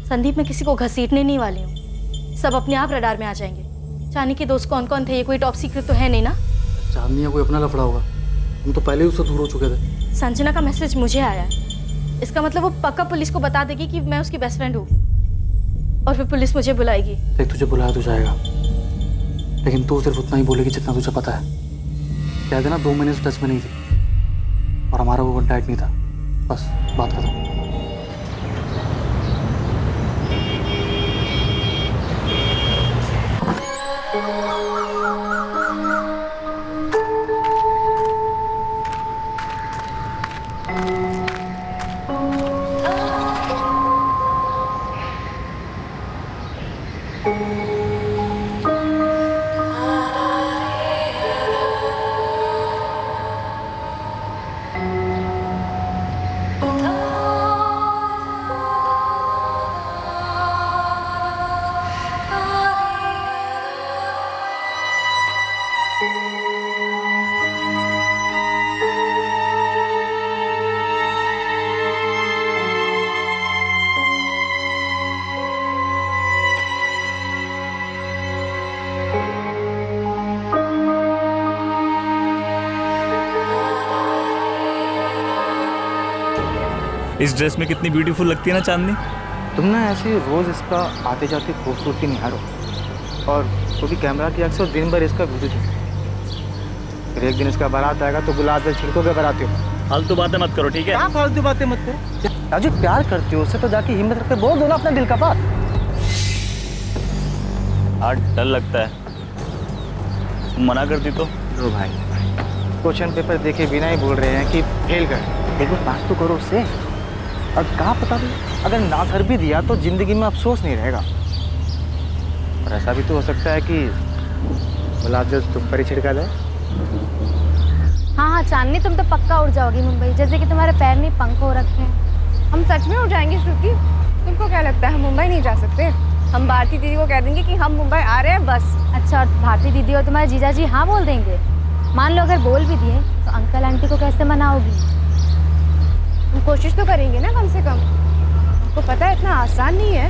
संदीप, मैं किसी को घसीटने नहीं वाली हूँ। सब अपने आप रडार में आ जाएंगे। चांदनी के दोस्त कौन कौन थे, ये कोई टॉप सीक्रेट तो है नहीं ना? चांदनी या कोई अपना लफड़ा होगा, हम तो पहले ही उससे दूर हो चुके थे। संजना का मैसेज मुझे आया है, इसका मतलब वो पक्का पुलिस को बता देगी कि मैं उसकी बेस्ट फ्रेंड हूँ, और फिर पुलिस मुझे बुलाएगी। देख, तुझे बुलाया तो जाएगा, लेकिन तू सिर्फ उतना ही बोलेगी जितना तुझे पता है। कह देना 2 महीने से टच में नहीं थी और हमारा वो टाइट नहीं था, बस बात खत्म। इस ड्रेस में कितनी ब्यूटीफुल लगती है ना चांदनी। तुम ना ऐसे रोज इसका आते जाते खूबसूरती निहारो, और वो भी कैमरा की अक्सर दिन भर इसका वीडियो देखो। फिर एक दिन इसका बारात आएगा तो गुलाब जल छिड़कोगे बाराती हो। फालतू बातें मत करो, ठीक है? क्या फालतू बातें मत करो। राजू, प्यार करती हो उससे तो जाके हिम्मत रख के बोल दो ना अपना दिल का बात। आज डर लगता है, तुम मना करती तो। लो भाई, क्वेश्चन पेपर देखे बिना ही बोल रहे हैं कि फेल कर, देखो बात तो करो उससे। और कहाँ पता भी, अगर ना कर भी दिया तो जिंदगी में अफसोस नहीं रहेगा। और ऐसा भी तो हो सकता है कि गुलाब जल तुम पर ही छिड़का जाए। हाँ हाँ चांदनी, तुम तो पक्का उड़ जाओगी मुंबई, जैसे कि तुम्हारे पैर में पंख हो रखे हैं। हम सच में उड़ जाएंगे श्रुति? तुमको क्या लगता है हम मुंबई नहीं जा सकते? हम भारती दीदी को कह देंगे कि हम मुंबई आ रहे हैं बस। अच्छा, और भारती दीदी और तुम्हारे जीजा जी हाँ बोल देंगे? मान लो अगर बोल भी दिए तो अंकल आंटी को कैसे मनाओगी? हम कोशिश तो करेंगे ना कम से कम। हमको पता है इतना आसान नहीं है,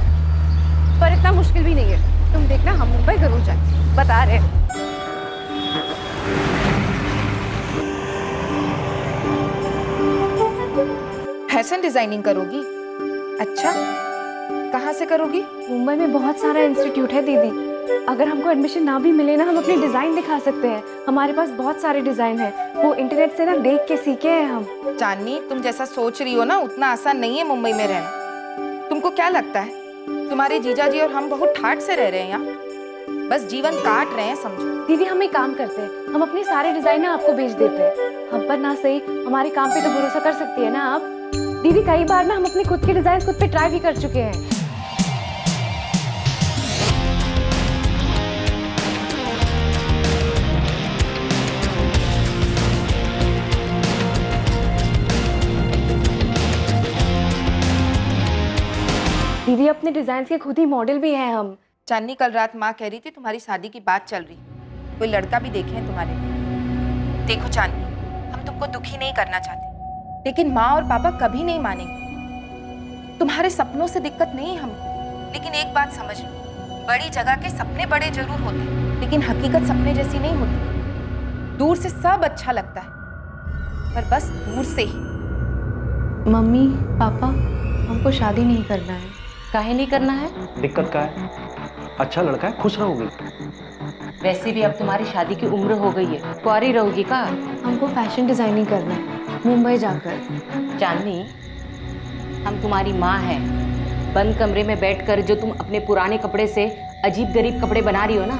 पर इतना मुश्किल भी नहीं है। तुम देखना, हम मुंबई जरूर जाएंगे, बता रहे हैं। फैशन डिजाइनिंग करोगी? अच्छा, कहाँ से करोगी? मुंबई में बहुत सारा इंस्टीट्यूट है दीदी। अगर हमको एडमिशन ना भी मिले ना, हम अपने डिजाइन दिखा सकते हैं। हमारे पास बहुत सारे डिजाइन है, वो इंटरनेट से ना देख के सीखे हैं हम। चांदनी, तुम जैसा सोच रही हो ना उतना आसान नहीं है मुंबई में रहना। तुमको क्या लगता है तुम्हारे जीजा जी और हम बहुत ठाठ से रह रहे हैं यहाँ? बस जीवन काट रहे हैं समझो। दीदी, हम एक काम करते हैं, हम अपने सारे डिजाइन ना आपको भेज देते हैं। हम पर ना सही, हमारे काम पे तो भरोसा कर सकती है ना आप? दीदी, कई बार ना हम अपने खुद के डिजाइन खुद पे ट्राई भी कर चुके हैं। दीदी, अपने डिजाइन के खुद ही मॉडल भी हैं हम। चांदनी, कल रात माँ कह रही थी तुम्हारी शादी की बात चल रही, कोई लड़का भी देखे हैं तुम्हारे लिए। देखो चांदनी, हम तुमको दुखी नहीं करना चाहते, लेकिन माँ और पापा कभी नहीं मानेंगे। तुम्हारे सपनों से दिक्कत नहीं है हमको, लेकिन एक बात समझ लो, बड़ी जगह के सपने बड़े जरूर होते, लेकिन हकीकत सपने जैसी नहीं होती। दूर से सब अच्छा लगता है, पर बस दूर से ही। मम्मी पापा, हमको शादी नहीं करना है। काहे नहीं करना है? दिक्कत क्या है? अच्छा लड़का है, खुश रहोगी। वैसे भी अब तुम्हारी शादी की उम्र हो गई है, कुंवारी रहोगी का? हमको फैशन डिजाइनिंग करना है मुंबई जाकर। चांदनी, हम तुम्हारी माँ हैं। बंद कमरे में बैठकर जो तुम अपने पुराने कपड़े से अजीब गरीब कपड़े बना रही हो ना,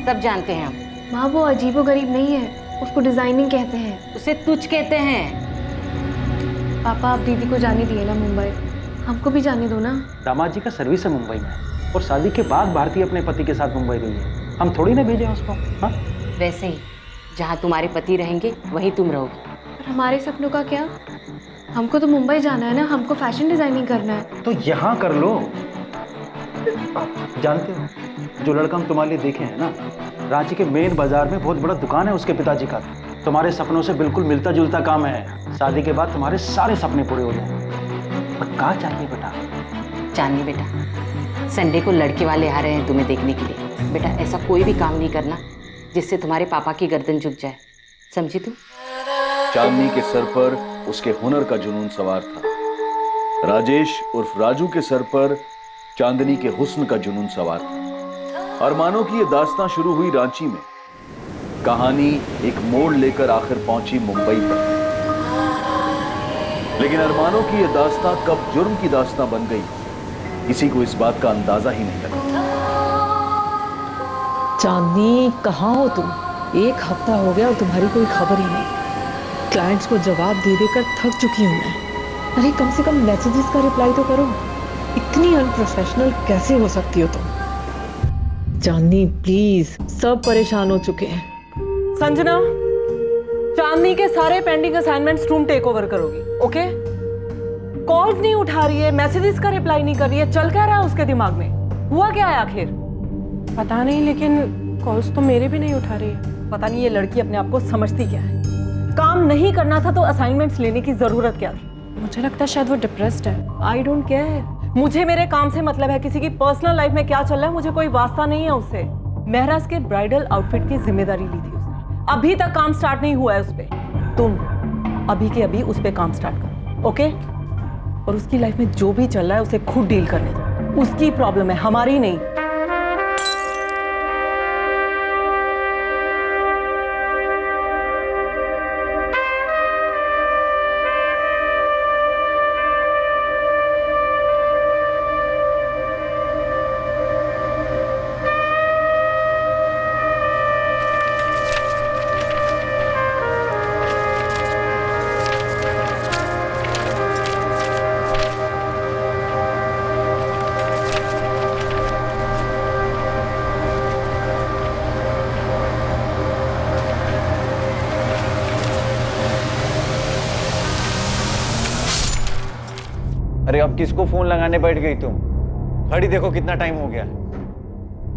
सब जानते हैं हम। माँ, वो अजीबो गरीब नहीं है, उसको डिजाइनिंग कहते हैं। उसे तुझ कहते हैं। पापा, आप दीदी को जाने दिए ना मुंबई, हमको भी जाने दो ना। दामाद जी का सर्विस है मुंबई में, और शादी के बाद भारती अपने पति के साथ मुंबई गई है। हम थोड़ी ना भेजे उसको। हाँ, वैसे ही जहाँ तुम्हारे पति रहेंगे वहीं तुम रहोगी। पर हमारे सपनों का क्या? हमको तो मुंबई जाना है ना, हमको फैशन डिजाइनिंग करना है। तो यहाँ कर लो। जानते हो, जो लड़का हम तुम्हारे लिए देखे हैं ना, रांची के मेन बाजार में बहुत बड़ा दुकान है उसके पिताजी का। तुम्हारे सपनों से बिल्कुल मिलता जुलता काम है। शादी के बाद तुम्हारे सारे सपने पूरे हो जाएंगे। पर कहाँ चाहिए बेटा? चांदनी बेटा, संडे को लड़के वाले आ रहे हैं तुम्हें देखने के लिए। बेटा ऐसा कोई भी काम नहीं करना जिससे तुम्हारे पापा की गर्दन झुक जाए, समझी तू? चांदनी के सर पर उसके हुनर का जुनून सवार था। राजेश उर्फ राजू के सर पर चांदनी के हुस्न का जुनून सवार था। अरमानों की यह दास्तां शुरू हुई रांची में। कहानी एक मोड़ लेकर आखिर पहुंची मुंबई पर। लेकिन अरमानों की यह दास्तां कब जुर्म की दास्तां बन गई, किसी को इस बात का अंदाजा ही नहीं लगा। चांदनी, कहाँ हो तुम? 1 हफ्ता हो गया और तुम्हारी कोई खबर ही नहीं। क्लाइंट्स को जवाब दे देकर थक चुकी हूँ मैं। अरे कम से कम मैसेजेस का रिप्लाई तो करो। इतनी अनप्रोफेशनल कैसे हो सकती हो तुम? चांदनी प्लीज, सब परेशान हो चुके हैं। संजना, चांदनी के सारे पेंडिंग असाइनमेंट्स तुम टेक ओवर करोगी, ओके? कॉल्स नहीं उठा रही है, मैसेजेस का रिप्लाई नहीं कर रही है, चल क्या रहा है उसके दिमाग में? हुआ क्या है आखिर? पता नहीं, लेकिन कॉल्स तो मेरे भी नहीं उठा रही है। पता नहीं ये लड़की अपने आप को समझती क्या है। काम नहीं करना था तो असाइनमेंट्स लेने की जरूरत क्या थी? मुझे लगता है शायद वो डिप्रेस्ड है। आई डोंट केयर, मुझे मेरे काम से मतलब है। किसी की पर्सनल लाइफ में क्या चल रहा है मुझे कोई वास्ता नहीं है उससे। महराज के ब्राइडल आउटफिट की जिम्मेदारी ली थी उसने, अभी तक काम स्टार्ट नहीं हुआ है उस पर। तुम अभी के अभी उस पर काम स्टार्ट करो, ओके? और उसकी लाइफ में जो भी चल रहा है उसे खुद डील करने दो। उसकी प्रॉब्लम है, हमारी नहीं। अरे अब किसको फोन लगाने बैठ गई तुम? घड़ी देखो कितना टाइम हो गया।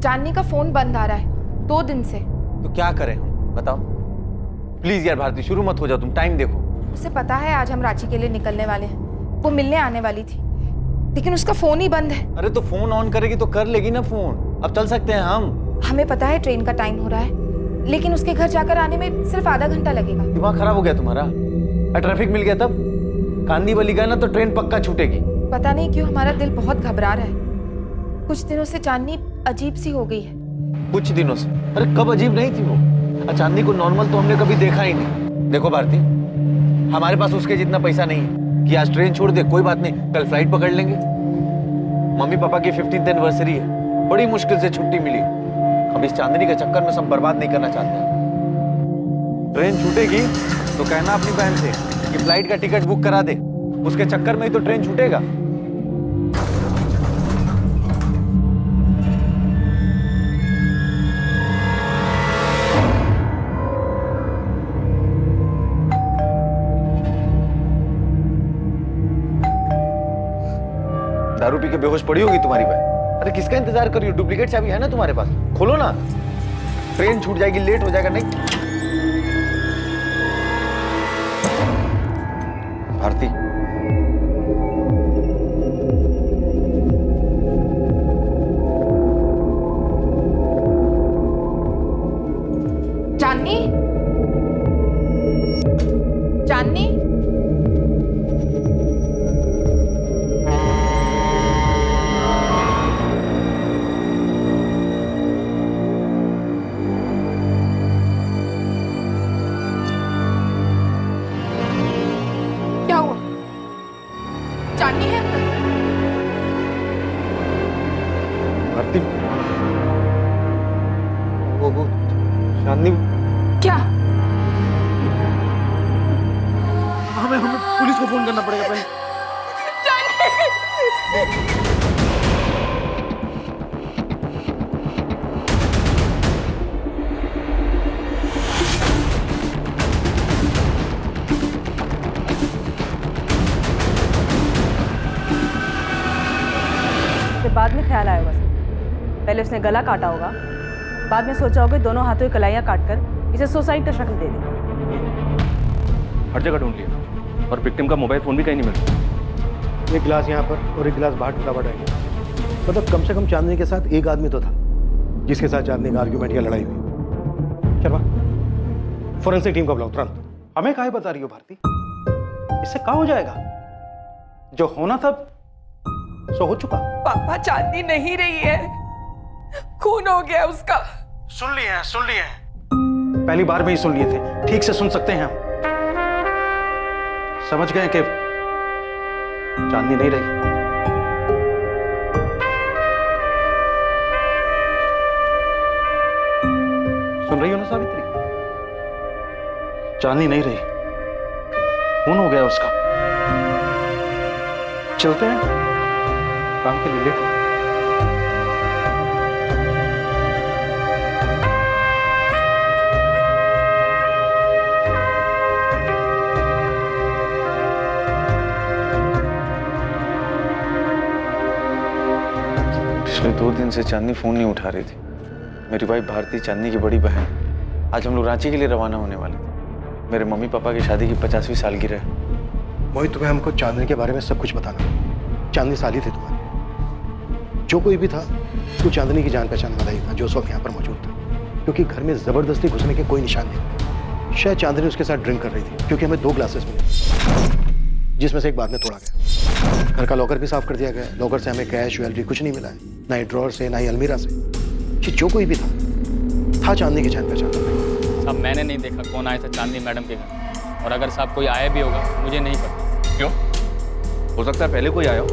चांदनी का फोन बंद आ रहा है 2 दिन से। तो क्या करें हम, बताओ? प्लीज यार भारती, शुरू मत हो जाओ तुम, टाइम देखो। उसे पता है आज हम रांची के लिए निकलने वाले हैं। वो मिलने आने वाली थी, लेकिन उसका फोन ही बंद है। अरे तो फोन ऑन करेगी तो कर लेगी ना फोन। अब चल सकते हैं हम। हमें पता है ट्रेन का टाइम हो रहा है, लेकिन उसके घर जाकर आने में सिर्फ आधा घंटा लगेगा। दिमाग खराब हो गया तुम्हारा? ट्रैफिक मिल गया तब? कांदी वाली गया ना तो ट्रेन पक्का छूटेगी। पता नहीं क्यों हमारा दिल बहुत घबरा रहा है। कुछ दिनों से चांदनी अजीब सी हो गई है। कुछ दिनों से? अरे कब अजीब नहीं थी वो? चांदनी को नॉर्मल तो हमने कभी देखा ही नहीं। देखो भारती, हमारे पास उसके जितना पैसा नहीं है कि आज ट्रेन छोड़ दे। कोई बात नहीं, कल फ्लाइट पकड़ लेंगे। मम्मी पापा की 15th एनिवर्सरी है, बड़ी मुश्किल से छुट्टी मिली। अब इस चांदनी के चक्कर में सब बर्बाद नहीं करना चाहते हैं। ट्रेन छूटेगी तो कहना अपनी बहन से कि फ्लाइट का टिकट बुक करा दे। उसके चक्कर में ही तो ट्रेन छूटेगा। दारू पी के बेहोश पड़ी होगी तुम्हारी बहन। अरे किसका इंतजार कर रही हो? डुप्लीकेट चाबी है ना तुम्हारे पास, खोलो ना। ट्रेन छूट जाएगी, लेट हो जाएगा। नहीं भारती, चांदनी, चांदनी, क्या हुआ? चांदनी है अंदर? भारती, वो चांदनी क्या? हमें पुलिस को फोन करना पड़ेगा पहले। बाद में ख्याल आया होगा सर। पहले उसने गला काटा होगा, बाद में सोचा होगा दोनों हाथों की कलाइयां काटकर इसे सुसाइड का शक्ल दे दी। हर जगह ढूंढ लिया और विक्टिम का मोबाइल फोन भी कहीं नहीं मिला। एक गिलास यहाँ पर और एक गिलास बाहर टूटा पड़ा है। मतलब कम से कम चांदनी के साथ एक आदमी तो था जिसके साथ चांदनी का आर्ग्यूमेंट या लड़ाई हुई। शर्मा, फोरेंसिक टीम को बुलाओ तुरंत। हमें काहे बता रही हो भारती? इससे क्या हो जाएगा? जो होना था सो हो चुका। पापा चांदनी नहीं रही है, खून हो गया उसका। सुन लिए हैं। पहली बार में ही सुन लिए थे, ठीक से सुन सकते हैं हम। समझ गए कि चांदनी नहीं रही। सुन रही हो ना सावित्री? चांदनी नहीं रही, खून हो गया उसका। चलते हैं, काम के लिए लेट हो। पिछले 2 दिन से चांदनी फोन नहीं उठा रही थी। मेरी वाइफ भारती चांदनी की बड़ी बहन। आज हम लोग रांची के लिए रवाना होने वाले थे। मेरे मम्मी पापा की शादी की 50वीं सालगिरह है। मोहित, तुम्हें हमको चांदनी के बारे में सब कुछ बताना। चांदनी साली थे तुम्हारे। जो कोई भी था वो चांदनी की जान पहचान वाला ही था जो उस वक्त यहाँ पर मौजूद था, क्योंकि घर में जबरदस्ती घुसने के कोई निशान नहीं। शायद चांदनी उसके साथ ड्रिंक कर रही थी, क्योंकि हमें 2 ग्लासेस मिले जिसमें से एक बाद में तोड़ा गया। घर का लॉकर भी साफ कर दिया गया। लॉकर से हमें कैश ज्वेलरी कुछ नहीं मिला है, ना ही ड्रॉर से ना ही अलमीरा से। जो कोई भी था चांदनी की जान पहचान वाला। साहब मैंने नहीं देखा कौन आया था चांदनी मैडम के घर, और अगर साहब कोई आया भी होगा मुझे नहीं पता। क्यों? हो सकता है पहले कोई आया हो,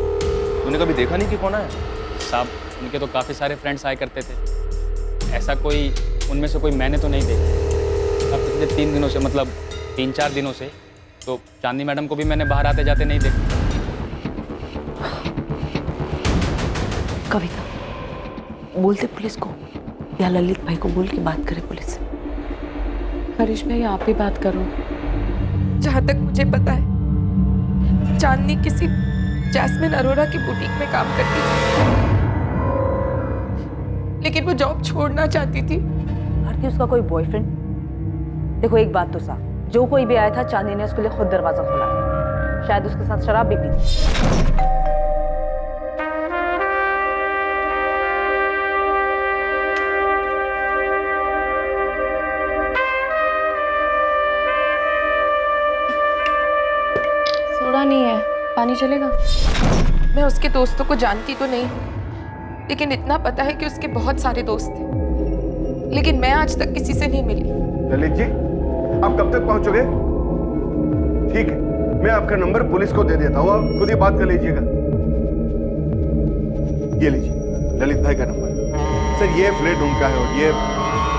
तूने कभी देखा नहीं कि कौन आया? साहब उनके तो काफ़ी सारे फ्रेंड्स आया करते थे, ऐसा कोई उनमें से कोई मैंने तो नहीं देखा। अब पिछले 3 दिनों से, मतलब 3-4 दिनों से तो चांदनी मैडम को भी मैंने बाहर आते जाते नहीं देखा। कविता, बोलते पुलिस को या ललित भाई को बोल के बात करे पुलिस से। हरीश भाई आप ही बात करो। जहां तक मुझे पता है चांदनी किसी जैस्मिन अरोरा की बुटीक में काम करती थी, लेकिन वो जॉब छोड़ना चाहती थी। भारती उसका कोई बॉयफ्रेंड? देखो एक बात तो साफ, जो कोई भी आया था चांदनी ने उसके लिए खुद दरवाजा खोला था। शायद उसके साथ शराब भी पी थी। सोडा नहीं है, पानी चलेगा? मैं उसके दोस्तों को जानती तो नहीं, लेकिन इतना पता है कि उसके बहुत सारे दोस्त थे, लेकिन मैं आज तक किसी से नहीं मिली। ललित जी, आप कब तक पहुंचोगे? ठीक है, मैं आपका नंबर पुलिस को दे देता हूँ, आप खुद ही बात कर लीजिएगा। ये लीजिए ललित भाई का नंबर। सर ये फ्लैट उनका है और ये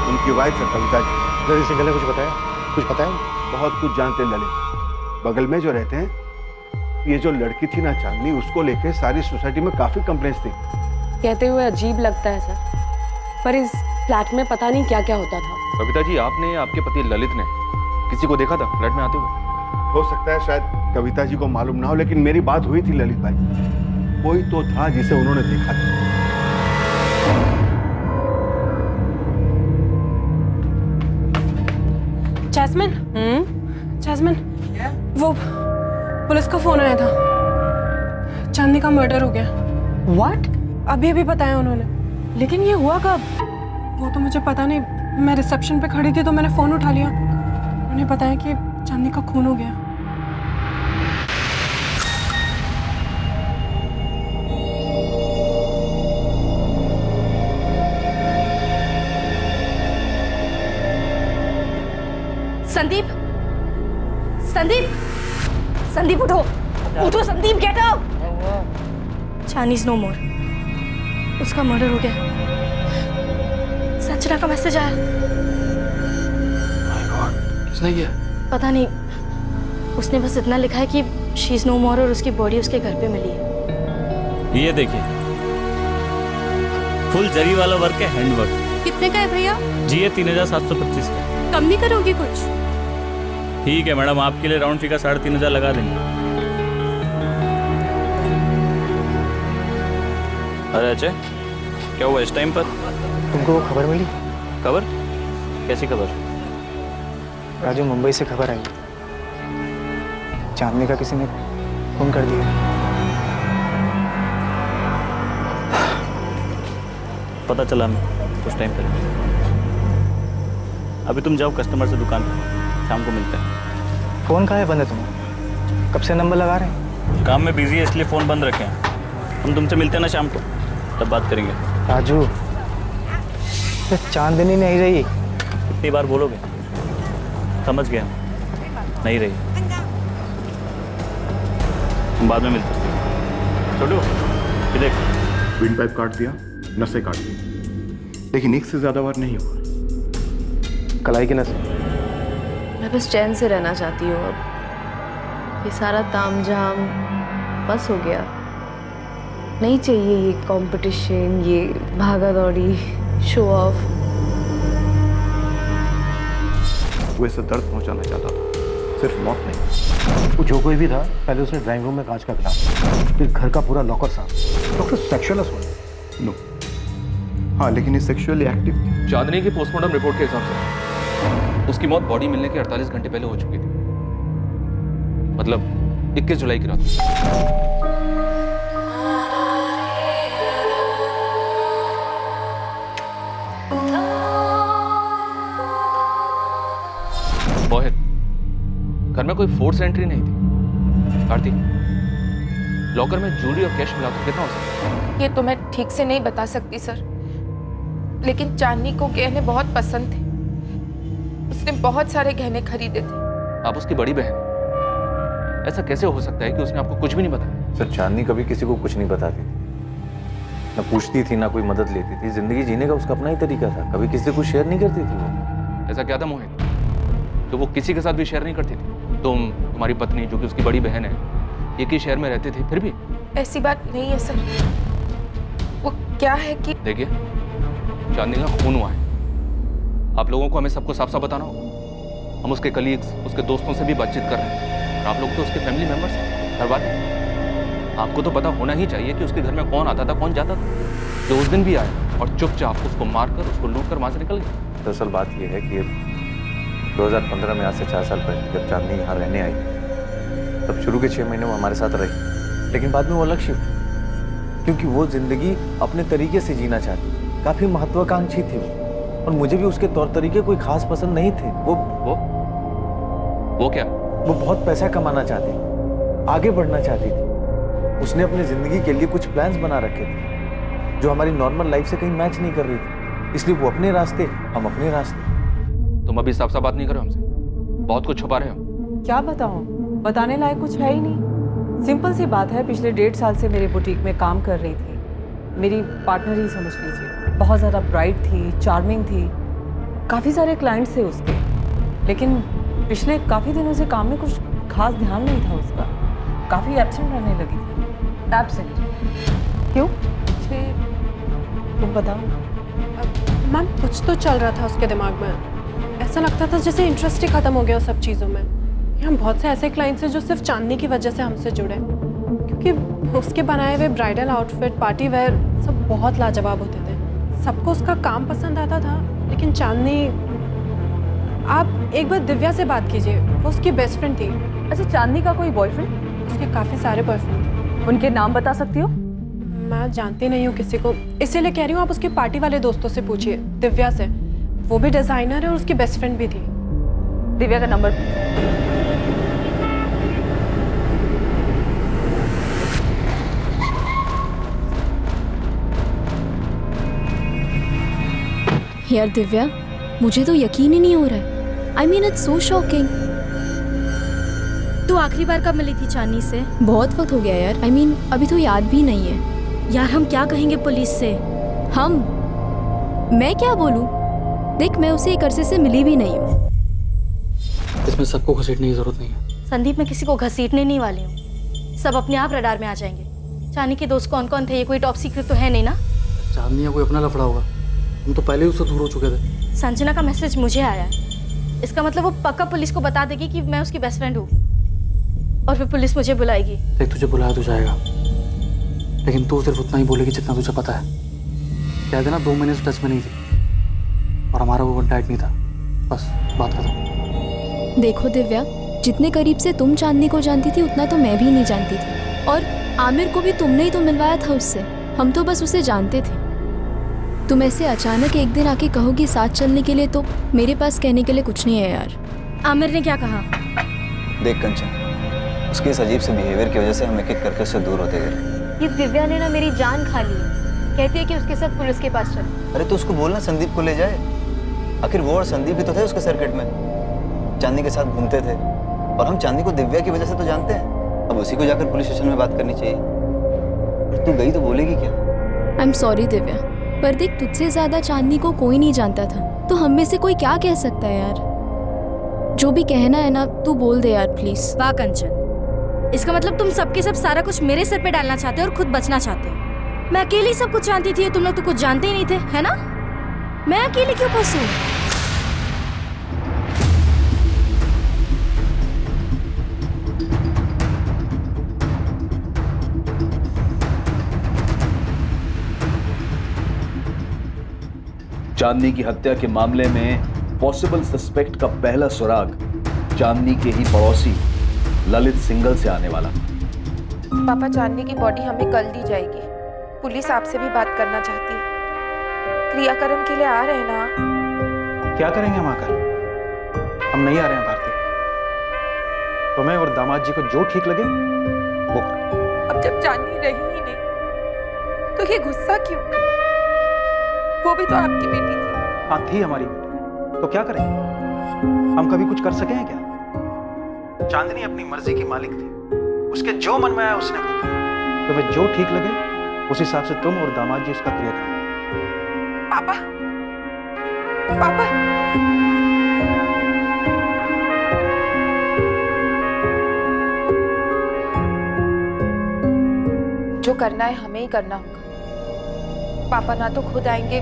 उनकी वाइफ है कविता जी। ललित सिंघल ने कुछ बताया? कुछ बताया? बहुत कुछ जानते हैं ललित। बगल में जो रहते हैं, ये जो लड़की थी ना चांदनी, उसको लेके सारी सोसाइटी में काफी कंप्लेंट्स थी। कहते हुए अजीब लगता है सर, पर इस फ्लैट में पता नहीं क्या क्या होता था। कविता जी, आपने आपके पति ललित ने किसी को देखा था फ्लैट में आते हुए? हो सकता है शायद कविता जी को मालूम ना हो, लेकिन मेरी बात हुई थी ललित भाई। कोई तो था जिसे उन्होंने देखा था। जैस्मिन, जैस्मिन, वो पुलिस का फोन आया था, चांदनी का मर्डर हो गया। व्हाट? अभी अभी बताया उन्होंने। लेकिन ये हुआ कब? वो तो मुझे पता नहीं, मैं रिसेप्शन पे खड़ी थी तो मैंने फोन उठा लिया। उन्होंने बताया कि चांदनी का खून हो गया। संदीप, संदीप, संदीप उठो, उठो Sandeep, get up. Chinese no more, उसका मर्डर हो गया। संजना का मैसेज आया। माय गॉड, किसने किया? पता नहीं, उसने बस इतना लिखा है कि शी इज नो मोर और उसकी बॉडी उसके घर पे मिली है। ये देखिए, फुल जरी वाला वर्क है, हैंड वर्क। कितने का है भैया? जी ये 3725 का। कम नहीं करोगे कुछ? ठीक है मैडम, आपके लिए राउंड फिगर 3500 लगा देंगे। अरे अजय, क्या हुआ इस टाइम पर? तुमको वो खबर मिली? खबर? कैसी खबर? राजू, मुंबई से खबर आई, चांदनी का किसी ने खून कर दिया। पता चला मैं कुछ टाइम पहले। अभी तुम जाओ कस्टमर से दुकान पे, शाम को मिलते हैं। फ़ोन कहाँ है बंद है तुम्हारा? कब से नंबर लगा रहे हैं? काम में बिजी है इसलिए फ़ोन बंद रखे हैं। हम तुमसे मिलते हैं ना शाम को, तब बात करेंगे। राजू, ये चांदनी नहीं रही। कितनी बार बोलोगे? समझ गया, नहीं रही। हम बाद में मिलते हैं। छोटू, ये देख। विंड पाइप काट दिया, नसें काट दी, लेकिन एक से ज्यादा बार नहीं हुआ। कलाई की नसें। मैं बस चैन से रहना चाहती हूँ अब। ये सारा तामझाम बस हो गया। नहीं चाहिए ये कंपटीशन, ये भागा दौड़ी, शो ऑफ। वो ऐसा दर्द पहुंचाना चाहता था, सिर्फ मौत नहीं। वो जो कोई भी था, पहले उसने ड्राइंग रूम में कांच का गिलास, फिर घर का पूरा लॉकर साफ। Doctor sexual assault? नो। हाँ, लेकिन ये सेक्सुअली एक्टिव थी। चांदनी की पोस्टमार्टम रिपोर्ट के हिसाब से उसकी मौत बॉडी मिलने के 48 घंटे पहले हो चुकी थी, मतलब 21 जुलाई की रात। मोहित, घर में कोई फोर्स एंट्री नहीं थी। आरती, लॉकर में ज्वेलरी और कैश मिला तो कितना हो सकता है? ये तो मैं ठीक से नहीं बता सकती सर, लेकिन चांदनी को गहने बहुत पसंद थे। उसने बहुत सारे गहने खरीदे थे। आप उसकी बड़ी बहन, ऐसा कैसे हो सकता है कि उसने आपको कुछ भी नहीं बताया? सर, चांदनी कभी किसी को कुछ नहीं बताती थी, ना पूछती थी, ना कोई मदद लेती थी। जिंदगी जीने का उसका अपना ही तरीका था, कभी किसी को शेयर नहीं करती थी वो। ऐसा क्या था मोहित तो वो किसी के साथ भी शेयर नहीं करती थी? तुम्हारी पत्नी जो कि उसकी बड़ी बहन है, एक ही शहर में रहते थे, फिर भी? ऐसी बात नहीं है सर। वो क्या है कि देखिए, चांदनी का खून हुआ है। आप लोगों को हमें सबको साफ साफ बताना होगा। हम उसके कलीग्स, उसके दोस्तों से भी बातचीत कर रहे हैं, और आप लोग तो उसके फैमिली मेंबर्स हैं, घर वाले। आपको तो पता होना ही चाहिए कि उसके घर में कौन आता था, कौन जाता था। जो उस दिन भी आया और चुपचाप उसको मारकर, उसको लूट कर वहां से निकल गया। दरअसल बात यह है कि 2015 में, आज से 4 साल पहले जब चांदनी यहाँ रहने आई, तब शुरू के 6 महीने वो हमारे साथ रही, लेकिन बाद में वो अलग शिफ्ट, क्योंकि वो जिंदगी अपने तरीके से जीना चाहती, काफी महत्वाकांक्षी थी वो, और मुझे भी उसके तौर तरीके कोई खास पसंद नहीं थे। वो क्या? वो बहुत पैसा कमाना चाहती, आगे बढ़ना चाहती थी। उसने अपनी जिंदगी के लिए कुछ प्लान्स बना रखे थे जो हमारी नॉर्मल लाइफ से कहीं मैच नहीं कर रही थी, इसलिए वो अपने रास्ते, हम अपने रास्ते। तुम अभी साफ साफ बात नहीं करो हमसे, बहुत कुछ छुपा रहे हो। क्या बताऊं, बताने लायक कुछ है ही नहीं। सिंपल सी बात है, पिछले 1.5 साल से मेरे बुटीक में काम कर रही थी। मेरी पार्टनर ही समझ लीजिए। बहुत ज़्यादा ब्राइट थी, चार्मिंग थी, काफ़ी सारे क्लाइंट्स थे उसके, लेकिन पिछले काफ़ी दिनों से काम में कुछ खास ध्यान नहीं था उसका। काफ़ी एब्सेंट रहने लगी थी। एब्सेंट? क्यों? तुम बताओ। मैम, कुछ तो चल रहा था उसके दिमाग में। ऐसा लगता था जैसे इंटरेस्ट ही खत्म हो गया उस सब चीज़ों में। यहाँ बहुत से ऐसे क्लाइंट्स हैं जो सिर्फ चांदनी की वजह से हमसे जुड़े, क्योंकि उसके बनाए हुए ब्राइडल आउटफिट, पार्टी वेयर सब बहुत लाजवाब होते थे। सबको उसका काम पसंद आता था, लेकिन चांदनी, आप एक बार दिव्या से बात कीजिए, वो उसकी बेस्ट फ्रेंड थी। अच्छा, चांदनी का कोई बॉयफ्रेंड? उसके काफ़ी सारे बॉयफ्रेंड। उनके नाम बता सकती हो? मैं जानती नहीं हूँ किसी को, इसीलिए कह रही हूँ आप उसके पार्टी वाले दोस्तों से पूछिए, दिव्या से। वो भी डिज़ाइनर है और उसकी बेस्ट फ्रेंड भी थी। दिव्या का नंबर? यार दिव्या, मुझे तो यकीन ही नहीं हो रहा है। I mean it's so shocking. तू आखिरी बार कब मिली थी चांदनी से? बहुत वक्त हो गया यार। आई मीन अभी तो याद भी नहीं है। यार हम क्या कहेंगे पुलिस से? मैं क्या बोलूं? देख, मैं उसे एक अरसे से मिली भी नहीं हूँ। इसमें सबको घसीटने की जरूरत नहीं है। संदीप, मैं किसी को घसीटने नहीं वाली हूँ। सब अपने आप रडार में आ जाएंगे। चांदनी के दोस्त कौन कौन थे, ये कोई टॉप सीक्रेट तो है नहीं ना? चांदनी या कोई अपना लफड़ा होगा, हम तो पहले ही उससे दूर हो चुके थे। संजना का मैसेज मुझे आया है, इसका मतलब वो पक्का पुलिस को बता देगी कि मैं उसकी बेस्ट फ्रेंड हूँ, और फिर पुलिस मुझे बुलाएगी। देख, तुझे बुलाया तो जाएगा, लेकिन तू सिर्फ उतना ही बोलेगी जितना तुझे पता है। कह देना 2 महीने से टच में नहीं थी और हमारा वो कॉन्टैक्ट नहीं था, बस बात खत्म। देखो दिव्या, जितने करीब से तुम चांदनी को जानती थी उतना तो मैं भी नहीं जानती थी, और आमिर को भी तुमने ही तो मिलवाया था उससे। हम तो बस उसे जानते थे। तुम ऐसे अचानक एक दिन आके कहोगी साथ चलने के लिए, तो मेरे पास कहने के लिए कुछ नहीं है यार। आमिर ने क्या कहा? देख कंचन, उसके इस अजीब से बिहेवियर की वजह से हम एक एक करके उससे दूर होते गए। ये दिव्या ने ना मेरी जान खा ली है। कहती है कि उसके साथ पुलिस के पास चल। अरे तो उसको बोलना संदीप को ले जाए। आखिर वो और संदीप भी तो थे उसके सर्किट में, चांदनी के साथ घूमते थे, और हम चांदनी को दिव्या की वजह से तो जानते हैं। अब उसी को जाकर पुलिस स्टेशन में बात करनी चाहिए। और तू गई तो बोलेगी क्या? आई एम सॉरी दिव्या, पर देख तुझसे ज्यादा चांदनी को कोई नहीं जानता था, तो हम में से कोई क्या कह सकता है यार। जो भी कहना है ना तू बोल दे यार प्लीज। वाह कंचन, इसका मतलब तुम सबके सब सारा कुछ मेरे सर पे डालना चाहते हो और खुद बचना चाहते हो। मैं अकेली सब कुछ जानती थी, तुम लोग तो कुछ जानते ही नहीं थे, है ना? मैं अकेली क्यों फंसूं? चांदनी की हत्या के मामले में पॉसिबल सस्पेक्ट का पहला सुराग चांदनी के ही पड़ोसी ललित सिंगल से आने वाला। पापा, चांदनी की बॉडी हमें कल दी जाएगी। पुलिस आपसे भी बात करना चाहती है। क्रियाकर्म के लिए आ रहे हैं ना? क्या करेंगे हम आकर? हम नहीं आ रहे हैं भारती। तुम्हें और दामाद जी को जो ठीक लगे वो करो। अब जब चांदनी रही ही नहीं तो ये गुस्सा क्यों? वो भी तो आपकी बेटी थी। हाँ थी हमारी बेटी, तो क्या करें? हम कभी कुछ कर सके हैं क्या? चांदनी अपनी मर्जी की मालिक थी, उसके जो मन में आया उसने वो किया। तुम्हें जो ठीक लगे उस हिसाब से तुम और दामाद जी उसका क्रियाक्रम। पापा, पापा, जो करना है हमें ही करना होगा। पापा ना तो खुद आएंगे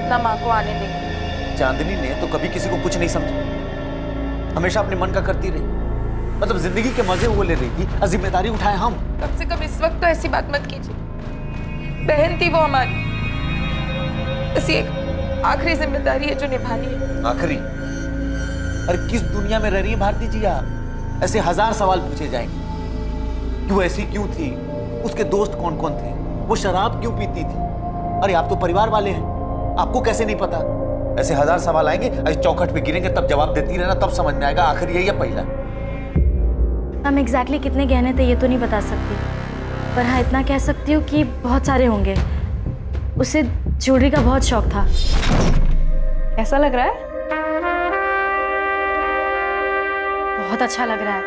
ना माँ को आने देंगे। चांदनी ने तो कभी किसी को कुछ नहीं समझा, हमेशा अपने मन का करती रही। मतलब जिंदगी के मजे वो ले रही थी और जिम्मेदारी उठाए हम। कम से कम इस वक्त तो ऐसी बात मत कीजिए। बहन थी वो हमारी, बस एक आखिरी जिम्मेदारी है जो निभानी है। आखिरी? अरे किस दुनिया में रह रही है भारती जी आप? ऐसे हजार सवाल पूछे जाएंगे कि वो ऐसी क्यों थी, उसके दोस्त कौन कौन थे, वो शराब क्यों पीती थी। अरे आप तो परिवार वाले हैं, आपको कैसे नहीं पता? ऐसे हजार सवाल आएंगे, ऐसे चौखट पे गिरेंगे, तब जवाब देती रहना, तब समझ में आएगा आखिर यही है पहला। हम एग्जैक्टली कितने गहने थे ये तो नहीं बता सकती, पर हाँ इतना कह सकती हूँ कि बहुत सारे होंगे। उसे ज्वेलरी का बहुत शौक था। ऐसा लग रहा है? बहुत अच्छा लग रहा है,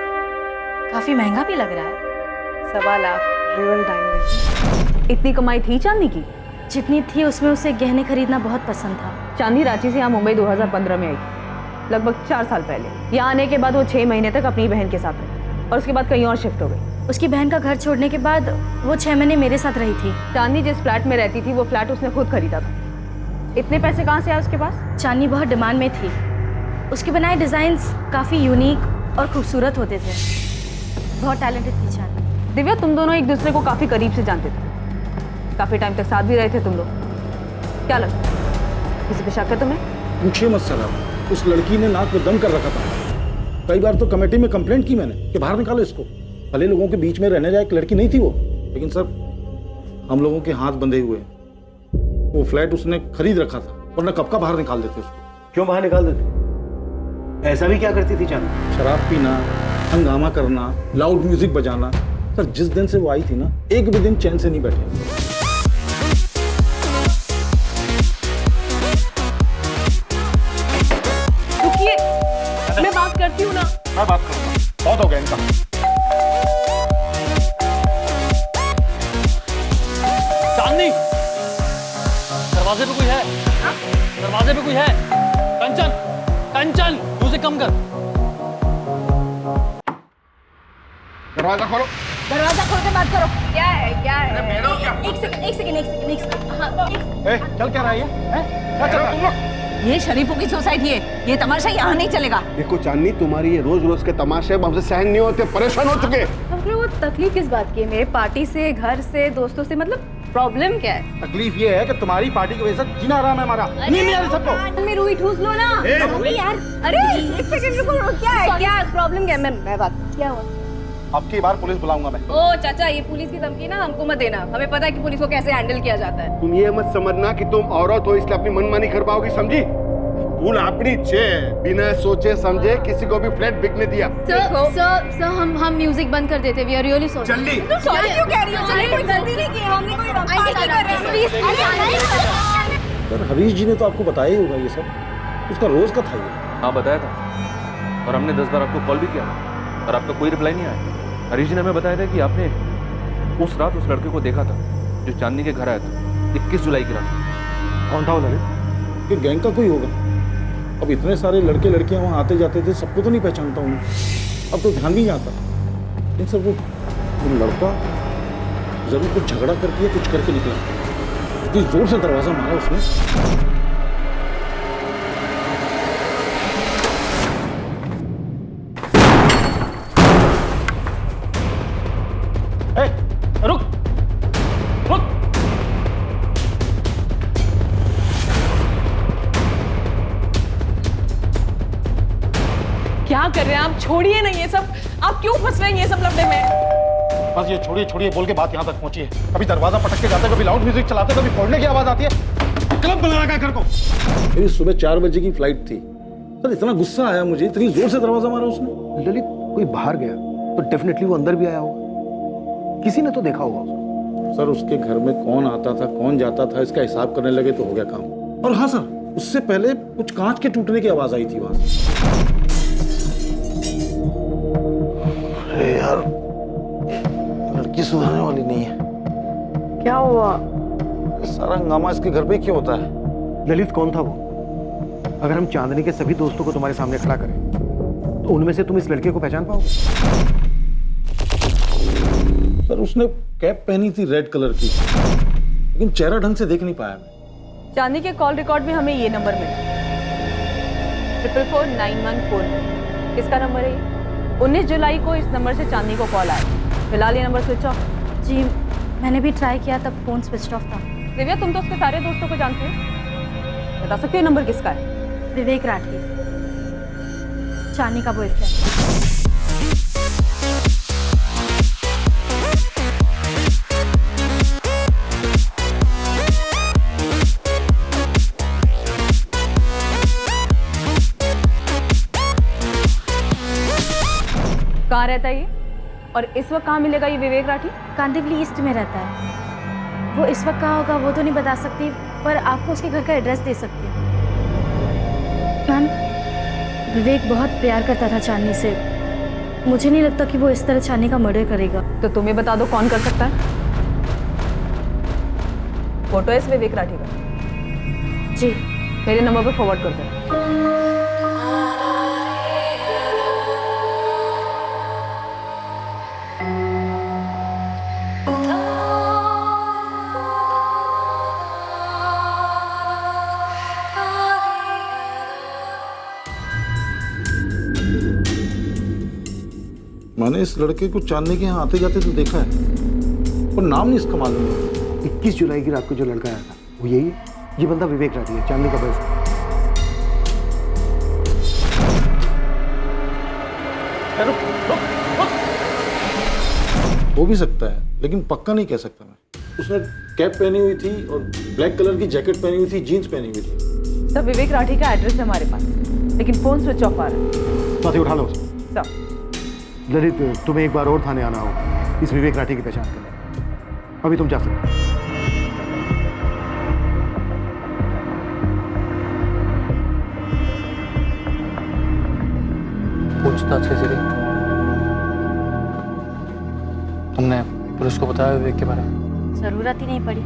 काफी महंगा भी लग रहा है। 1.25 लाख रियल डायमंड। इतनी कमाई थी चांदनी की? जितनी थी उसमें उसे गहने खरीदना बहुत पसंद था। चांदनी रांची से यहाँ मुंबई 2015 में आई थी, लगभग 4 साल पहले। यहाँ आने के बाद वो 6 महीने तक अपनी बहन के साथ रही और उसके बाद कहीं और शिफ्ट हो गई। उसकी बहन का घर छोड़ने के बाद वो 6 महीने मेरे साथ रही थी। चांदनी जिस फ्लैट में रहती थी वो फ्लैट उसने खुद खरीदा था। इतने पैसे कहाँ से आए उसके पास? चांदनी बहुत डिमांड में थी। उसके बनाए डिजाइन्स काफी यूनिक और खूबसूरत होते थे। बहुत टैलेंटेड थी चांदनी। दिव्या, तुम दोनों एक दूसरे को काफी करीब से जानते थे, काफी टाइम तक साथ भी रहे थे तुम लोग। क्या लगता है किसी पे शक है तुम्हें? पूछिए मत सर, आप उस लड़की ने नाक में दम कर रखा था। कई बार तो कमेटी में कंप्लेंट की मैंने कि बाहर निकालो इसको। भले लोगों के बीच में रहने लायक लड़की नहीं थी वो, लेकिन सर हम लोगों के हाथ बंधे हुए। वो फ्लैट उसने खरीद रखा था, वरना कब का बाहर निकाल देते उसको। क्यों बाहर निकाल देते? ऐसा भी क्या करती थी चांदनी? शराब पीना, हंगामा करना, लाउड म्यूजिक बजाना। सर जिस दिन से वो आई थी ना, एक भी दिन चैन से नहीं बैठे। रुकिए, मैं बात करती हूँ ना। मैं बात करूंगा, बहुत हो गया इनका। चांदनी, दरवाजे पे कोई है? दरवाजे पे कोई है? कंचन, कंचन, म्यूजिक कम कर। दरवाजा खोलो। दरवाजा खोल के बात करो। क्या है क्या है? एक सेकंड। हाँ, चल क्या रहा है ये? क्या चल रहा है तुम लोग? ये शरीफों की सोसाइटी है, ये तमाशा यहाँ नहीं चलेगा। देखो चांदनी, तुम्हारी ये रोज रोज के तमाशे हमसे सहन नहीं होते, परेशान हो चुके। हमने वो तकलीफ किस बात की है? मेरे पार्टी से, घर से, दोस्तों से, मतलब प्रॉब्लम क्या है? तकलीफ ये है कि तुम्हारी पार्टी की वजह से जीना आराम है हमारा। नहीं आ रही सबको। में रूही ठूस लो ना। यार, अरे एक सेकंड रुको, क्या है? क्या प्रॉब्लम क्या है? मैं बात, क्या हुआ? अब की बार पुलिस बुलाऊंगा मैं। ओ चाचा, ये पुलिस की धमकी ना हमको मत देना, हमें पता है कि पुलिस को कैसे हैंडल किया जाता है। तुम ये मत समझना कि तुम औरत हो इसलिए अपनी मनमानी कर पाओगी, समझी? भूल अपनी छे, बिना सोचे समझे किसी को भी फ्लैट बिकने दिया। सर हम म्यूजिक बंद कर देते, वी आर रियली सॉरी। जल्दी। सॉरी क्यों कह रही हो? हमने कोई गलती नहीं की, हमने कोई सर हरीश जी ने तो आपको बताया ही होगा ये सब, उसका रोज का था ये। हाँ बताया था, और हमने 10 बार आपको कॉल भी किया और आपका कोई रिप्लाई नहीं आया। हरीश जी ने हमें बताया था कि आपने उस रात उस लड़के को देखा था जो चांदनी के घर आया था, 21 जुलाई की रात। कौन था वो लड़के? ये गैंग का कोई होगा। अब इतने सारे लड़के लड़कियां वहाँ आते जाते थे, सबको तो नहीं पहचानता हूँ, अब तो ध्यान नहीं आता। लेकिन सर वो लड़का जरूर कुछ झगड़ा करके या कुछ करके निकला, इतनी जोर से दरवाजा मारा उसने। रुक रुक। क्या कर रहे हैं आप? छोड़िए ना ये सब, आप क्यों फंस रहे हैं ये सब लफड़े में? बस ये छोड़िए छोड़िए बोल के बात यहाँ तक पहुंची है। कभी दरवाजा पटक के जाते, कभी लाउड म्यूजिक चलाते, कभी फोड़ने की आवाज आती है। क्लब बुला रखा है घर को। मेरी सुबह 4 बजे की फ्लाइट थी सर, इतना गुस्सा आया मुझे, इतनी जोर से दरवाजा मारा उसने। ललित कोई बाहर गया तो डेफिनेटली वो अंदर भी आया होगा, किसी ने तो देखा होगा उसको। सर उसके घर में कौन आता था कौन जाता था इसका हिसाब करने लगे तो हो गया काम। और हाँ सर, उससे पहले कुछ कांच के टूटने की आवाज आई थी वहां से। अरे यार, लड़की सुधरने वाली नहीं है। क्या हुआ? सारा हंगामा इसके घर पे क्यों होता है? ललित कौन था वो? अगर हम चांदनी के सभी दोस्तों को तुम्हारे सामने खड़ा करें तो उनमें से तुम इस लड़के को पहचान पाओगे? सर उसने कैप पहनी थी रेड कलर की, लेकिन चेहरा ढंग से देख नहीं पाया मैं। चांदनी के कॉल रिकॉर्ड में हमें ये नंबर मिला, 4449149। किसका नंबर है ये? 19 जुलाई को इस नंबर से चांदनी को कॉल आया। फिलहाल ये नंबर स्विच ऑफ। जी मैंने भी ट्राई किया, तब फोन स्विच ऑफ था। दिव्या, तुम तो उसके सारे दोस्तों को जानते हो, बता सकते हो नंबर किसका है? विवेक राठी, चांदनी का बॉयफ्रेंड। कहाँ रहता है ये, और इस वक्त कहाँ मिलेगा ये विवेक राठी? कांदिवली ईस्ट में रहता है वो। इस वक्त कहाँ होगा वो तो नहीं बता सकती, पर आपको उसके घर का एड्रेस दे सकती हूँ। मैम, विवेक बहुत प्यार करता था चांदनी से, मुझे नहीं लगता कि वो इस तरह चांदनी का मर्डर करेगा। तो तुम्हें बता दो कौन कर सकता है? फोटो है इस विवेक राठी का? जी। मेरे नंबर पर फॉरवर्ड कर दो। मैंने इस लड़के को चांदनी के यहाँ आते जाते तो देखा है, पर नाम नहीं इसका मालूम। 21 जुलाई की रात को जो लड़का आया था वो यही है। ये बंदा विवेक राठी है, चांदनी का बॉयफ्रेंड। हो भी सकता है, लेकिन पक्का नहीं कह सकता मैं। उसने कैप पहनी हुई थी और ब्लैक कलर की जैकेट पहनी हुई थी, जीन्स पहनी हुई थी। सर विवेक राठी का एड्रेस है हमारे पास, लेकिन फोन स्विच ऑफ आ रहा है। साथी उठा लो। सर ललित, तुम्हें एक बार और थाने आना होगा इस विवेक राठी की पहचान करने। अभी तुम जा सकते हो। पूछताछ कैसे रही? तुमने पुलिस को बताया विवेक के बारे में? जरूरत ही नहीं पड़ी,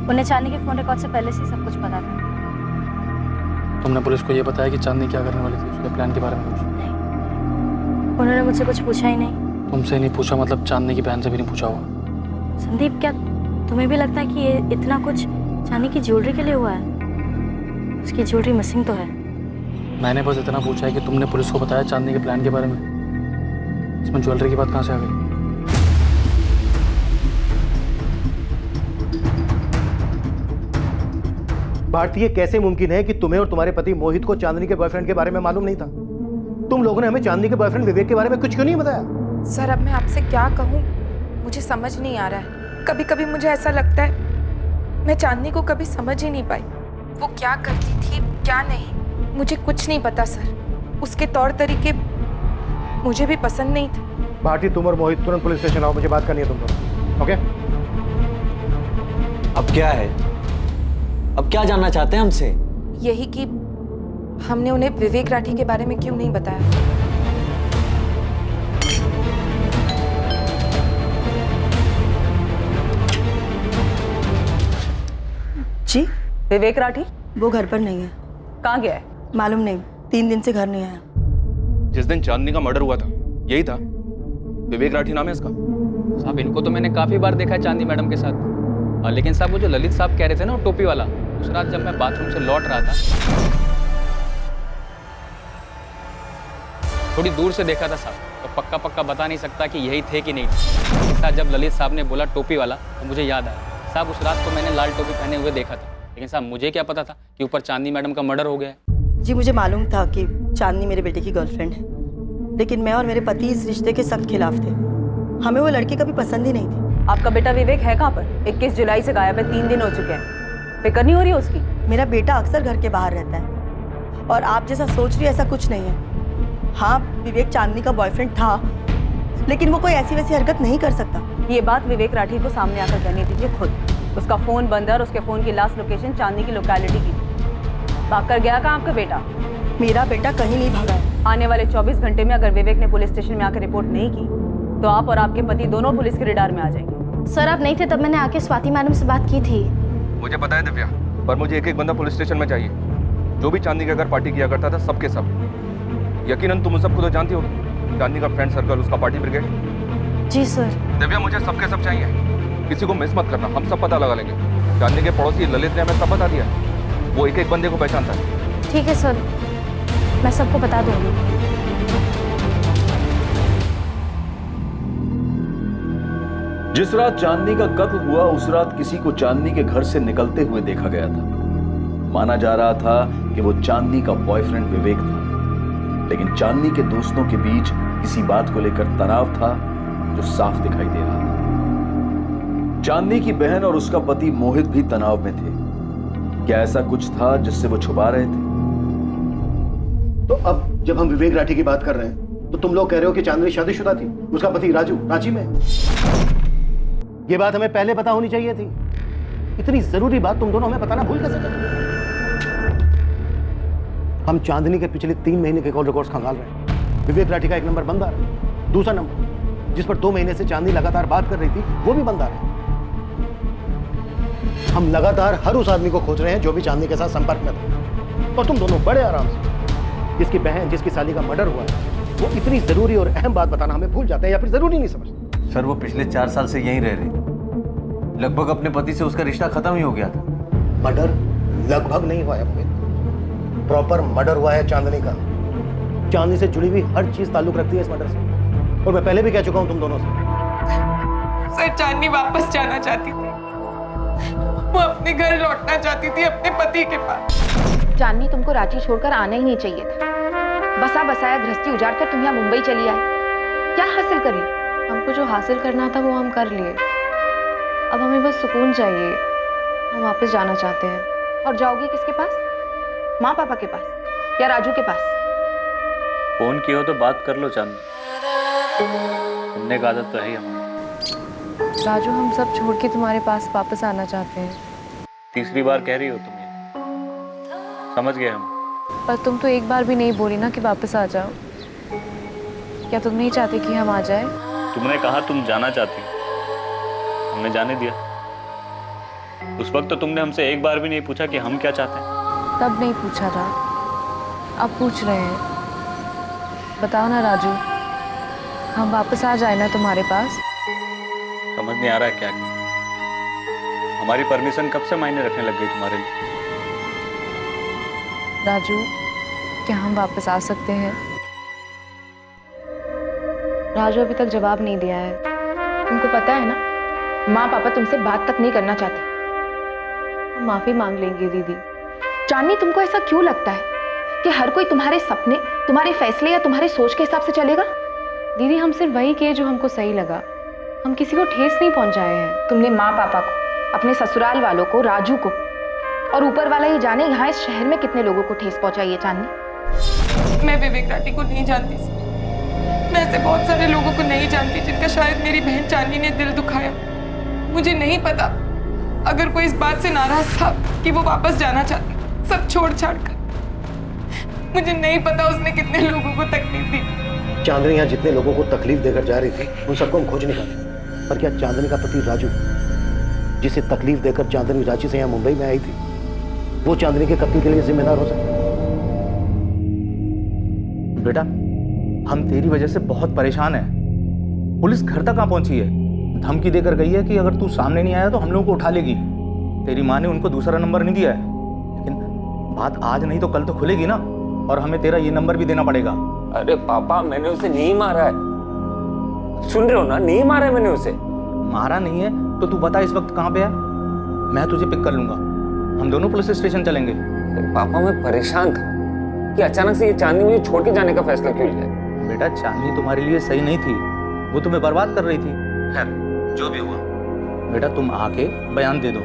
उन्हें चांदनी के फोन रिकॉर्ड से पहले से सब कुछ पता था। तुमने पुलिस को ये बताया कि चांदनी क्या करने वाली थी, उसके प्लान के बारे में कुछ? उन्होंने मुझसे कुछ पूछा ही नहीं। तुमसे नहीं पूछा मतलब चांदनी की बहन से भी नहीं पूछा होगा? संदीप, क्या तुम्हें भी लगता है कि ये इतना कुछ चांदनी की ज्वेलरी के लिए हुआ है? उसकी ज्वेलरी मिसिंग तो है। मैंने बस इतना पूछा है कि तुमने पुलिस को बताया चांदनी के प्लान के बारे में, इसमें ज्वेलरी की बात कहाँ से आ गई? भारतीय, कैसे मुमकिन है कि तुम्हें और तुम्हारे पति मोहित को चांदनी के बॉयफ्रेंड के बारे में मालूम नहीं था? तुम लोगों ने हमें चांदनी के बॉयफ्रेंड विवेक के बारे में कुछ क्यों नहीं बताया? सर अब मैं आपसे क्या कहूँ, मुझे समझ नहीं आ रहा है। कभी कभी मुझे ऐसा लगता है मैं चांदनी को कभी समझ ही नहीं पाई। वो क्या करती थी क्या नहीं मुझे कुछ नहीं पता सर। उसके तौर तरीके मुझे भी पसंद नहीं थे। भारती, तुम और मोहित तुरंत पुलिस स्टेशन आओ, मुझे बात करनी है तुम दोनों। ओके? अब क्या है? अब क्या जानना चाहते हैं हमसे? यही कि हमने उन्हें विवेक राठी के बारे में क्यों नहीं बताया। जी, विवेक राठी वो घर पर नहीं है। कहाँ गया है? मालूम नहीं, 3 दिन से घर नहीं आया। जिस दिन चांदनी का मर्डर हुआ था यही था, विवेक राठी नाम है इसका। साहब इनको तो मैंने काफी बार देखा है चांदनी मैडम के साथ। लेकिन साहब वो जो ललित साहब कह रहे थे ना, वो टोपी वाला, उस रात जब मैं बाथरूम से लौट रहा था थोड़ी दूर से देखा था साहब, तो पक्का पक्का बता नहीं सकता कि यही थे कि नहीं थे। इस साथ जब ललित साहब ने बोला टोपी वाला तो मुझे याद आया साहब, उस रात को मैंने लाल टोपी पहने हुए देखा था। लेकिन साहब मुझे क्या पता था कि ऊपर चांदनी मैडम का मर्डर हो गया है। जी मुझे मालूम था कि चांदनी मेरे बेटे की गर्लफ्रेंड है, लेकिन मैं और मेरे पति इस रिश्ते के सख्त खिलाफ थे। हमें वो लड़की कभी पसंद ही नहीं थी। आपका बेटा विवेक है कहाँ पर? 21 जुलाई से गायब है, 3 दिन हो चुके हैं। फिक्र नहीं हो रही है उसकी? मेरा बेटा अक्सर घर के बाहर रहता है और आप जैसा सोच रही ऐसा कुछ नहीं है। हाँ, विवेक चांदनी का बॉयफ्रेंड था, लेकिन वो कोई ऐसी वैसी हरकत नहीं कर सकता। ये बात विवेक राठी को सामने आकर कहनी दीजिए खुद। उसका फोन बंद है और उसके फोन की लास्ट लोकेशन चांदनी की लोकेलिटी की। भागकर गया कहाँ आपका बेटा? मेरा बेटा कहीं नहीं भागा है। आने वाले 24 घंटे में अगर विवेक ने पुलिस स्टेशन में आकर रिपोर्ट नहीं की तो आप और आपके पति दोनों पुलिस के रडार में आ जाएंगे। सर आप नहीं थे तब मैंने आके स्वाति मैडम से बात की थी। मुझे पता है दिव्या, पर मुझे एक एक बंदा पुलिस स्टेशन में चाहिए जो भी चांदनी के घर पार्टी किया करता था, सबके सब। यकीनन तुम सबको तो जानती होगी, चांदनी का फ्रेंड सर्कल, उसका पार्टी ब्रिगेड। जी सर। दिव्या मुझे सबके सब चाहिए, किसी को मिस मत करना, हम सब पता लगा लेंगे। चांदनी के पड़ोसी ललित ने हमें सब बता दिया, वो एक एक बंदे को पहचानता है। ठीक है सर, मैं सबको बता दूंगी। जिस रात चांदनी का कत्ल हुआ उस रात किसी को चांदनी के घर से निकलते हुए देखा गया था। माना जा रहा था कि वो चांदनी का बॉयफ्रेंड विवेक था, लेकिन चांदनी के दोस्तों के बीच किसी बात को लेकर तनाव था जो साफ दिखाई दे रहा था। चांदनी की बहन और उसका पति मोहित भी तनाव में थे। क्या ऐसा कुछ था जिससे वो छुपा रहे थे? तो अब जब हम विवेक राठी की बात कर रहे हैं तो तुम लोग कह रहे हो कि चांदनी शादीशुदा थी, उसका पति राजू रांची में। ये बात हमें पहले पता होनी चाहिए थी। इतनी जरूरी बात तुम दोनों हमें बताना भूल कैसे गए? हम चांदनी के पिछले 3 महीने के कॉल रिकॉर्ड्स खंगाल रहे हैं। विवेक राठी का एक नंबर बंद आ रहा है, दूसरा नंबर जिस पर 2 महीने से चांदनी लगातार बात कर रही थी वो भी बंद आ रहा है। हम लगातार हर उस आदमी को खोज रहे हैं जो भी चांदनी के साथ संपर्क में था। और तुम दोनों बड़े आराम से जिसकी बहन, जिसकी साली का मर्डर हुआ है, वो इतनी जरूरी और अहम बात बताना हमें भूल जाते हैं या फिर जरूरी नहीं समझते। सर वो पिछले 4 साल से यहीं रह रही, लगभग अपने पति से उसका रिश्ता खत्म ही हो गया था। मर्डर लगभग नहीं हुआ है मोहित, प्रॉपर मर्डर हुआ है चांदनी का। चांदनी से जुड़ी हुई हर चीज ताल्लुक रखती है इस मर्डर से, और मैं पहले भी कह चुका हूं तुम दोनों से। सर चांदनी वापस जाना चाहती थी, वो अपने घर लौटना चाहती थी, अपने पति के पास। चांदनी तुमको रांची छोड़कर आना ही नहीं चाहिए था। बसा बसाया गृहस्थी उजाड़ कर तुम यहाँ मुंबई चली आई, क्या हासिल कर लिया? हमको जो हासिल करना था वो हम कर लिए। अब हमें बस सुकून चाहिए। हम वापस जाना चाहते हैं। और जाओगी किसके पास? माँ पापा के पास या राजू के पास? फोन किया हो तो बात कर लो चांदनी, सुनने का आदत तो है ही हमारी। राजू हम सब छोड़ के तुम्हारे पास वापस आना चाहते हैं। तीसरी बार कह रही हो तुम ये, समझ गए हम। पर तुम तो एक बार भी नहीं बोली ना कि वापस आ जाओ। क्या तुम नहीं चाहते कि हम आ जाए? तुमने कहा तुम जाना चाहती, हमने जाने दिया। उस वक्त तो तुमने हमसे एक बार भी नहीं पूछा कि हम क्या चाहते हैं। तब नहीं पूछा था, अब पूछ रहे हैं। बताओ ना राजू, हम वापस आ जाए ना तुम्हारे पास? समझ नहीं आ रहा है क्या करें। हमारी परमिशन कब से मायने रखने लग गई तुम्हारे लिए? राजू, क्या हम वापस आ सकते हैं? राजू अभी तक जवाब नहीं दिया है। तुमको पता है ना, माँ पापा तुमसे बात तक नहीं करना चाहते। हम माफी मांग लेंगे दीदी। चांदनी तुमको ऐसा क्यों लगता है कि हर कोई तुम्हारे सपने, तुम्हारे फैसले या तुम्हारी सोच के हिसाब से चलेगा? दीदी हम सिर्फ वही किए जो हमको सही लगा, हम किसी को ठेस नहीं पहुंचाए हैं। तुमने माँ पापा को, अपने ससुराल वालों को, राजू को, और ऊपर वाला ही जाने यहाँ इस शहर में कितने लोगों को ठेस पहुंचाई है चांदनी। मैं विवेक राठी को नहीं जानती सर। मैं ऐसे बहुत सारे लोगों को नहीं जानती जिनका शायद मेरी बहन चांदनी ने दिल दुखाया। मुझे नहीं पता अगर कोई इस बात से नाराज था कि वो वापस जाना चाहती सब छोड़ छाड़ कर। मुझे नहीं पता उसने कितने लोगों को तकलीफ दी। चांदनी यहाँ जितने लोगों को तकलीफ देकर जा रही थी उन सबको हम खोज निकाले, पर क्या चांदनी का पति राजू, जिसे तकलीफ देकर चांदनी रांची से यहाँ मुंबई में आई थी, वो चांदनी के कत्ल के लिए जिम्मेदार हो सकता है? बेटा हम तेरी वजह से बहुत परेशान हैं। पुलिस घर तक कहाँ पहुंची है? धमकी देकर गई है कि अगर तू सामने नहीं आया तो हम लोगों को उठा लेगी। तेरी माँ ने उनको दूसरा नंबर नहीं दिया है, लेकिन बात आज नहीं तो कल तो खुलेगी ना, और हमें तेरा ये नंबर भी देना पड़ेगा। अरे पापा मैंने उसे नहीं मारा है, सुन रहे हो ना, नहीं मारा है मैंने उसे। मारा नहीं है तो तू बता इस वक्त कहाँ पे है, मैं तुझे पिक कर लूंगा, हम दोनों पुलिस स्टेशन चलेंगे। पापा मैं परेशान था कि अचानक से ये चांदनी मुझे छोड़ के जाने का फैसला क्यों लिया। बेटा चांदनी तुम्हारे लिए सही नहीं थी, वो तुम्हें बर्बाद कर रही थी। खैर जो भी हुआ, बेटा तुम आके बयान दे दो,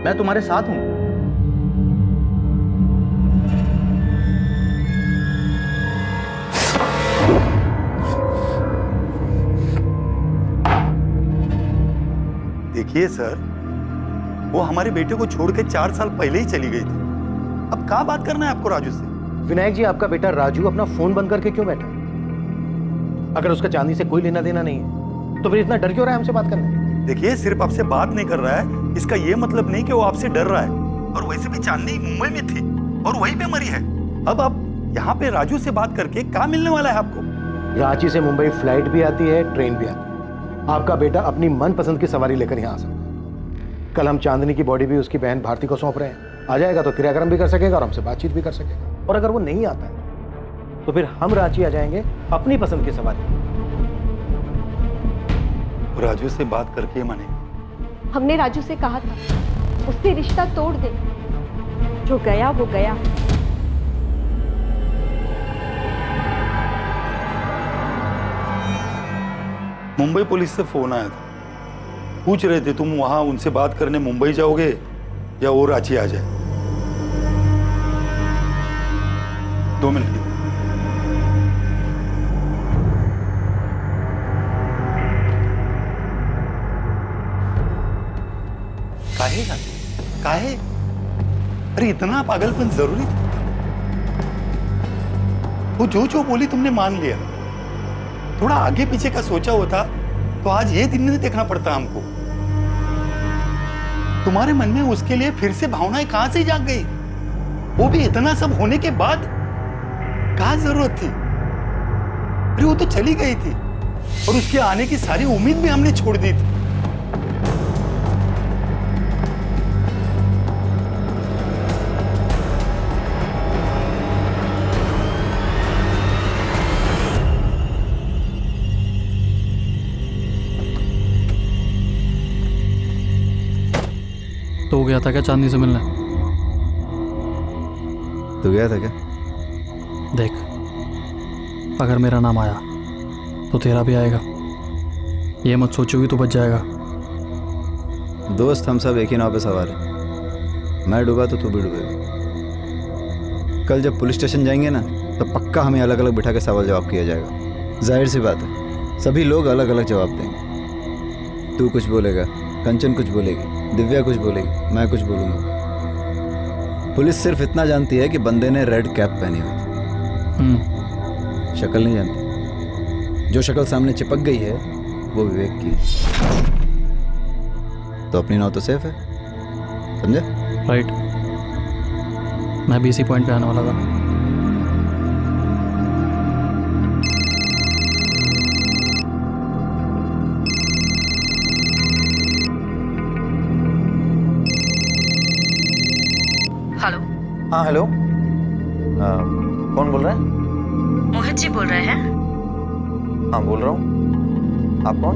मैं तुम्हारे साथ हूं। देखिए सर, वो हमारे बेटे को छोड़ के 4 साल पहले ही चली गई थी। अब क्या बात करना है आपको राजू से? विनायक जी, आपका बेटा राजू अपना फोन बंद करके क्यों बैठा? अगर उसका चांदनी से कोई लेना देना नहीं है तो फिर इतना डर क्यों रहा है हमसे बात करने? देखिए सिर्फ आपसे बात नहीं कर रहा है, इसका ये मतलब नहीं कि वो आपसे डर रहा है। और वैसे भी चांदनी मुंबई में थी और वहीं पे मरी है। अब आप यहाँ पे राजू से बात करके क्या मिलने वाला है आपको? रांची से मुंबई फ्लाइट भी आती है, ट्रेन भी आती है। आपका बेटा अपनी मनपसंद की सवारी लेकर यहाँ आ सकता है। कल हम चांदनी की बॉडी भी उसकी बहन भारती को सौंप रहे हैं। आ जाएगा तो क्रियाक्रम भी कर सकेगा और हमसे बातचीत भी कर सकेगा। और अगर वो नहीं आता है तो फिर हम रांची आ जाएंगे अपनी पसंद की सवारी। राजू से बात करके मानेंगे। हमने राजू से कहा था उससे रिश्ता तोड़ दे, जो गया वो गया। मुंबई पुलिस से फोन आया था, पूछ रहे थे तुम वहां उनसे बात करने मुंबई जाओगे या वो रांची आ जाए। 2 मिनट। काहे? अरे इतना पागलपन जरूरी था? वो जो बोली तुमने मान लिया। थोड़ा आगे पीछे का सोचा होता तो आज ये दिन नहीं देखना पड़ता हमको। तुम्हारे मन में उसके लिए फिर से भावनाएं कहां से जाग गई? वो भी इतना सब होने के बाद क्या जरूरत थी? अरे वो तो चली गई थी और उसके आने की सारी उम्मीद भी हमने छोड़ दी थी। तो गया था क्या चांदनी से मिलने? तो गया था क्या? देख, अगर मेरा नाम आया तो तेरा भी आएगा। ये मत सोचोगी तो बच जाएगा। दोस्त हम सब एक ही नाव पे सवार हैं। मैं डूबा तो तू भी डूबेगा। कल जब पुलिस स्टेशन जाएंगे ना तो पक्का हमें अलग अलग बिठा के सवाल जवाब किया जाएगा। जाहिर सी बात है, सभी लोग अलग अलग जवाब देंगे। तू कुछ बोलेगा, कंचन कुछ बोलेगी, दिव्या कुछ बोलेगी, मैं कुछ बोलूँगा। पुलिस सिर्फ इतना जानती है कि बंदे ने रेड कैप पहनी हुई थी। शक्ल नहीं जानती। जो शक्ल सामने चिपक गई है वो विवेक की है। तो अपनी नाव तो सेफ है, समझे? राइट, मैं भी इसी पॉइंट पे आने वाला था। हेलो। हाँ हेलो, कौन बोल रहा है? मोहित जी बोल रहे हैं? हाँ बोल रहा हूँ। आप कौन?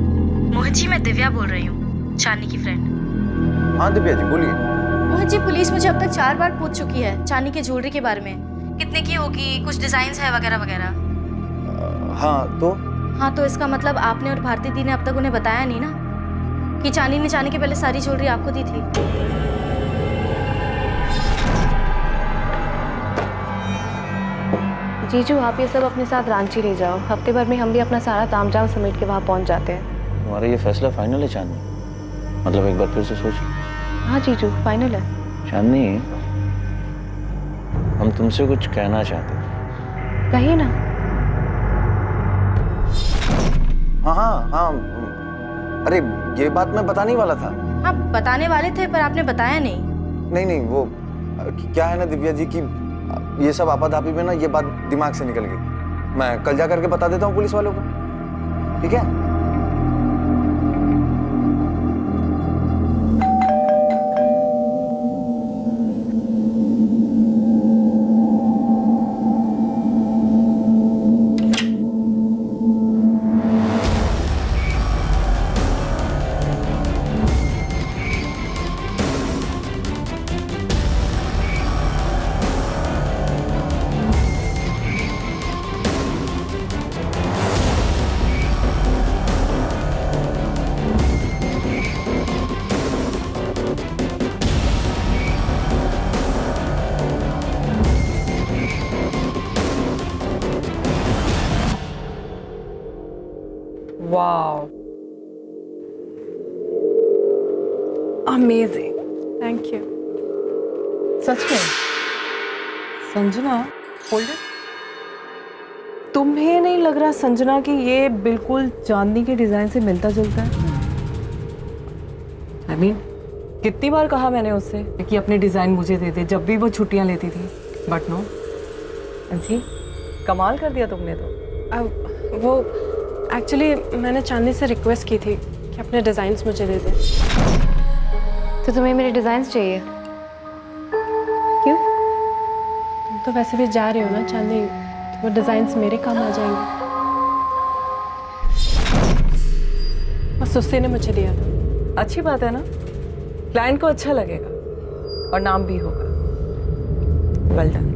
मोहित जी मैं दिव्या बोल रही हूँ, चांदनी की फ्रेंड। हाँ दिव्या जी बोलिए। मोहित जी पुलिस मुझे अब तक 4 बार पूछ चुकी है चांदनी की ज्वेलरी के बारे में, कितने की होगी, कुछ डिजाइन है वगैरह वगैरह। हाँ तो हाँ तो इसका मतलब आपने और भारती दी ने अब तक उन्हें बताया नहीं ना कि चांदनी ने जाने के पहले सारी ज्वेलरी आपको दी थी। जीजू आप ये सब अपने साथ रांची ले जाओ, हफ्ते भर में हम भी अपना सारा तामझाम समेट के वहाँ पहुँच जाते हैं। तुम्हारा ये फैसला फाइनल है चांदनी? मतलब एक बार फिर से सोच। हाँ जीजू फाइनल है। चांदनी, हम तुमसे कुछ कहना चाहते हैं। कहिए ना। हाँ हाँ हाँ, अरे ये बात मैं बताने ही वाला था। हाँ बताने वाले थे पर आपने बताया नहीं। नहीं नहीं, वो क्या है ना दिव्या जी की ये सब आपाधापी में ना ये बात दिमाग से निकल गई। मैं कल जा करके बता देता हूँ पुलिस वालों को, ठीक है? Wow, amazing, thank you. सच में संजना, होल्ड इट। तुम्हें नहीं लग रहा संजना कि ये बिल्कुल चांदनी के डिजाइन से मिलता जुलता है? I mean, कितनी बार कहा मैंने उससे कि अपने डिजाइन मुझे दे दे जब भी वो छुट्टियां लेती थी, बट नो। जी कमाल कर दिया तुमने तो। वो एक्चुअली मैंने चांदनी से रिक्वेस्ट की थी कि अपने डिज़ाइंस मुझे दे दे। तो तुम्हें मेरे डिजाइन्स चाहिए? क्यों? तुम तो वैसे भी जा रही हो ना चांदनी, तो वो डिज़ाइंस मेरे काम आ जाएंगे। बस उससे ने मुझे दिया था। अच्छी बात है ना, क्लाइंट को अच्छा लगेगा और नाम भी होगा। Well done.